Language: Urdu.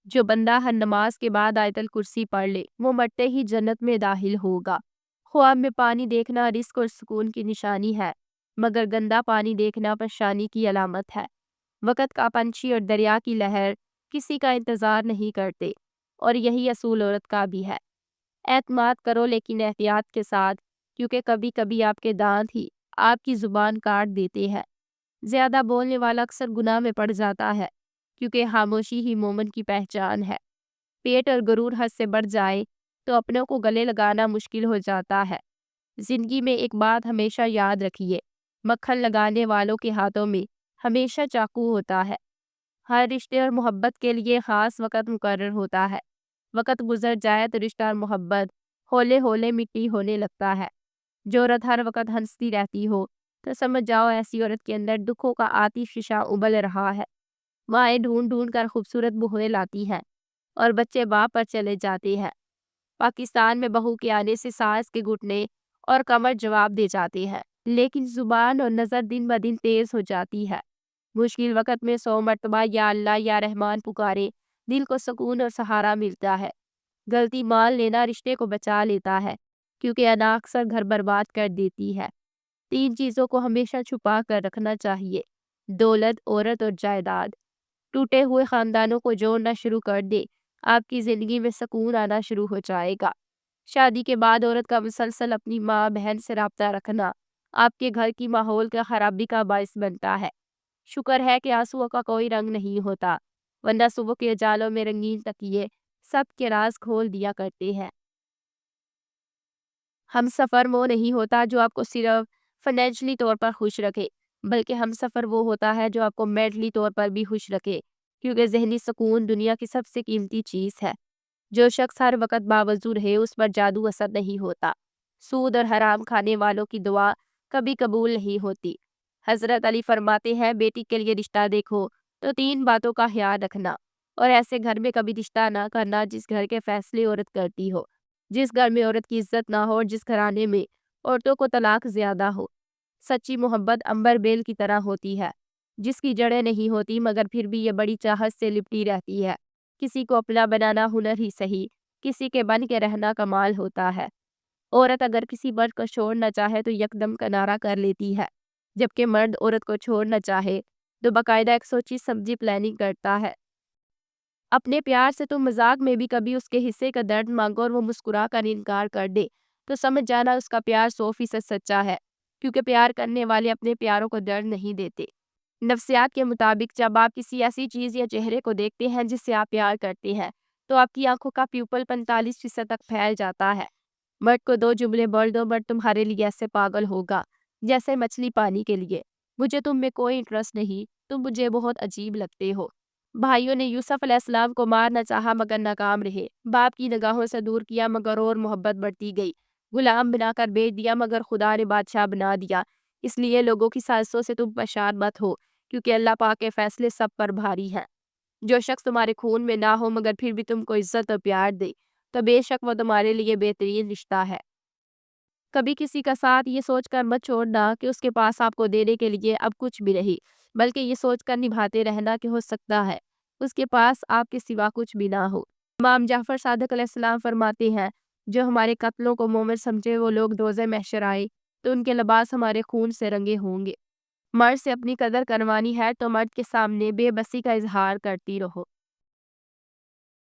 جو بندہ ہر نماز کے بعد آیت الکرسی پڑھ لے وہ مرتے ہی جنت میں داخل ہوگا۔ خواب میں پانی دیکھنا رزق اور سکون کی نشانی ہے، مگر گندا پانی دیکھنا پریشانی کی علامت ہے۔ وقت کا پنچھی اور دریا کی لہر کسی کا انتظار نہیں کرتے، اور یہی اصول عورت کا بھی ہے۔ اعتماد کرو لیکن احتیاط کے ساتھ، کیونکہ کبھی کبھی آپ کے دانت ہی آپ کی زبان کاٹ دیتے ہیں۔ زیادہ بولنے والا اکثر گناہ میں پڑ جاتا ہے، کیونکہ خاموشی ہی مومن کی پہچان ہے۔ پیٹ اور غرور حد سے بڑھ جائے تو اپنوں کو گلے لگانا مشکل ہو جاتا ہے۔ زندگی میں ایک بات ہمیشہ یاد رکھیے، مکھن لگانے والوں کے ہاتھوں میں ہمیشہ چاقو ہوتا ہے۔ ہر رشتے اور محبت کے لیے خاص وقت مقرر ہوتا ہے۔ وقت گزر جائے تو رشتہ اور محبت ہولے ہولے مٹی ہونے لگتا ہے۔ جو عورت ہر وقت ہنستی رہتی ہو تو سمجھ جاؤ ایسی عورت کے اندر دکھوں کا آتش فشاں ابل رہا ہے۔ مائیں ڈھونڈ ڈھونڈ کر خوبصورت بہویں لاتی ہیں اور بچے باپ پر چلے جاتے ہیں۔ پاکستان میں بہو کے آنے سے ساس کے گھٹنے اور کمر جواب دے جاتے ہیں، لیکن زبان اور نظر دن بدن تیز ہو جاتی ہے۔ مشکل وقت میں 100 مرتبہ یا اللہ یا رحمان پکارے، دل کو سکون اور سہارا ملتا ہے۔ غلطی مان لینا رشتے کو بچا لیتا ہے، کیونکہ انا اکثر گھر برباد کر دیتی ہے۔ 3 چیزوں کو ہمیشہ چھپا کر رکھنا چاہیے: دولت، عورت اور جائیداد۔ ٹوٹے ہوئے خاندانوں کو جوڑنا شروع کر دے، آپ کی زندگی میں سکون آنا شروع ہو جائے گا۔ شادی کے بعد عورت کا مسلسل اپنی ماں بہن سے رابطہ رکھنا آپ کے گھر کی ماحول کا خرابی کا باعث بنتا ہے۔ شکر ہے کہ آنسوؤں کا کوئی رنگ نہیں ہوتا، ورنہ صبح کے اجالوں میں رنگین تکیے سب کے راز کھول دیا کرتے ہیں۔ ہم سفر وہ نہیں ہوتا جو آپ کو صرف فائنینشلی طور پر خوش رکھے، بلکہ ہم سفر وہ ہوتا ہے جو آپ کو مینٹلی طور پر بھی خوش رکھے، کیونکہ ذہنی سکون دنیا کی سب سے قیمتی چیز ہے۔ جو شخص ہر وقت باوضو رہے اس پر جادو اثر نہیں ہوتا۔ سود اور حرام کھانے والوں کی دعا کبھی قبول نہیں ہوتی۔ حضرت علی فرماتے ہیں، بیٹی کے لیے رشتہ دیکھو تو 3 باتوں کا خیال رکھنا، اور ایسے گھر میں کبھی رشتہ نہ کرنا جس گھر کے فیصلے عورت کرتی ہو، جس گھر میں عورت کی عزت نہ ہو، اور جس گھرانے میں عورتوں کو طلاق زیادہ ہو۔ سچی محبت عنبر بیل کی طرح ہوتی ہے، جس کی جڑیں نہیں ہوتی مگر پھر بھی یہ بڑی چاہت سے لپٹی رہتی ہے۔ کسی کو اپنا بنانا ہنر ہی صحیح، کسی کے بن کے رہنا کمال ہوتا ہے۔ عورت اگر کسی مرد کو چھوڑنا چاہے تو یکدم کنارہ کر لیتی ہے، جبکہ مرد عورت کو چھوڑنا چاہے تو باقاعدہ ایک سوچی سمجھی پلاننگ کرتا ہے۔ اپنے پیار سے تم مذاق میں بھی کبھی اس کے حصے کا درد مانگو اور وہ مسکرا کر انکار کر دے تو سمجھ جانا اس کا پیار 100% سچا ہے، کیونکہ پیار کرنے والے اپنے پیاروں کو درد نہیں دیتے۔ نفسیات کے مطابق جب آپ کسی ایسی چیز یا چہرے کو دیکھتے ہیں جس سے آپ پیار کرتے ہیں تو آپ کی آنکھوں کا پیپل 45% تک پھیل جاتا ہے۔ مرد کو 2 جملے بول دو، مرد تمہارے لیے ایسے پاگل ہوگا جیسے مچھلی پانی کے لیے۔ مجھے تم میں کوئی انٹرسٹ نہیں، تم مجھے بہت عجیب لگتے ہو۔ بھائیوں نے یوسف علیہ السلام کو مارنا چاہا مگر ناکام رہے۔ باپ کی نگاہوں سے دور کیا مگر اور محبت بڑھتی گئی۔ غلام بنا کر بیچ دیا مگر خدا نے بادشاہ بنا دیا۔ اس لیے لوگوں کی سازشوں سے تم پریشان مت ہو، کیونکہ اللہ پاک کے فیصلے سب پر بھاری ہیں۔ جو شخص تمہارے خون میں نہ ہو مگر پھر بھی تم کو عزت اور پیار دے تو بے شک وہ تمہارے لیے بہترین رشتہ ہے۔ کبھی کسی کا ساتھ یہ سوچ کر مت چھوڑنا کہ اس کے پاس آپ کو دینے کے لیے اب کچھ بھی نہیں، بلکہ یہ سوچ کر نبھاتے رہنا کہ ہو سکتا ہے اس کے پاس آپ کے سوا کچھ بھی نہ ہو۔ امام جعفر صادق علیہ السلام فرماتے ہیں، جو ہمارے قتلوں کو مومن سمجھے وہ لوگ روز محشر آئے تو ان کے لباس ہمارے خون سے رنگے ہوں گے۔ مرد سے اپنی قدر کروانی ہے تو مرد کے سامنے بے بسی کا اظہار کرتی رہو۔